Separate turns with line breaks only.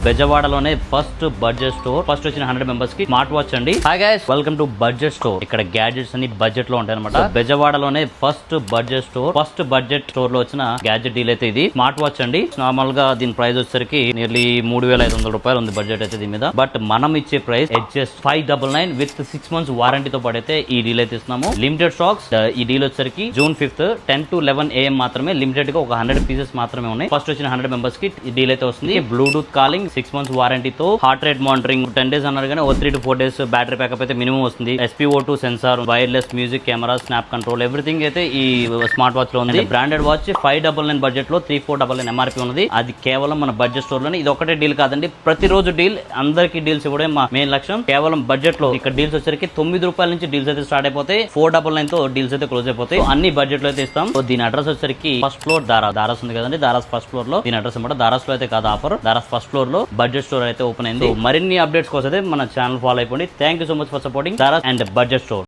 బెజవాడలోనే first budget store. First వచ్చిన 100 members కి smart watch అండి. Hi guys, welcome to budget store. ఇక్కడ gadgets అన్ని బడ్జెట్ లో ఉంటాయి అనమాట. బెజవాడలోనే first budget store. First budget store లో వచ్చిన గ్యాడ్జెట్ డీల్ అయితే ఇది. స్మార్ట్ వాచ్ అండి. నార్మల్ గా దీని ప్రైస్ వచ్చేసరికి నియర్లీ 3500 రూపాయలు ఉంది బడ్జెట్ అయితే దీని మీద. బట్ మనం ఇచ్చే ప్రైస్ జస్ట్ 599 విత్ 6 months వారంటీతో పాటైతే ఈ డీల్ అయితే ఇస్తున్నాము. Limited stocks. ఈ డీల్ వచ్చేసరికి June 5th 10 to 11 AM మాత్రమే. లిమిటెడ్ గా ఒక 100 పీసెస్ మాత్రమే ఉన్నాయి. ఫస్ట్ వచ్చిన 100 మెంబర్స్ కి ఈ డీల్ అయితే వస్తుంది. బ్లూటూత్ కాలింగ్ 6 months వారంటీతో, హార్ట్ రేట్ మానిటరింగ్ 10 days అన్నారు కానీ 3 to 4 days బ్యాటరీ బ్యాకప్ అయితే మినిమం వస్తుంది. SpO2 sensor, wireless music camera, snap control, everything అయితే ఈ స్మార్ట్ వాచ్ లో ఉంది. బ్రాండెడ్ వాచ్ 599 బడ్జెట్ లో 3499 MRP ఉన్నది. అది కేవలం మన బడ్జెట్ స్టోర్ లోనే. ఇది ఒకటే డీల్ కాదండి, ప్రతిరోజు డీల్. అందరికి డీల్స్ ఇవ్వడం మా మెయిన్ లక్ష్యం. కేవలం బడ్జెట్ లో ఇక్కడ డీల్స్ వచ్చరికి 9 రూపాయల నుంచి డీల్స్ అయితే స్టార్ట్ అయిపోతాయి. 499 తో డీల్స్ అయితే క్లోజ్ అయిపోతాయి. అన్ని బడ్జెట్ లో అయితే ఇస్తాం. దీని అడ్రస్ వచ్చరికి ఫస్ట్ ఫ్లోర్ దారాస్ ఉంది కదండి, దారాస్ ఫస్ట్ ఫ్లోర్ లో దీని అడ్రస్ అనమాట. దారాస్ లో అయితే కాదు ఆఫర్, దారాస్ ఫస్ట్ ఫ్లోర్ లో బడ్జెట్ స్టోర్ అయితే ఓపెన్ అయింది. మరిన్ని అప్డేట్స్ కోసం అయితే మన ఛానల్ ఫాలో అయిపోండి. Thank you so much for supporting Daras and budget store.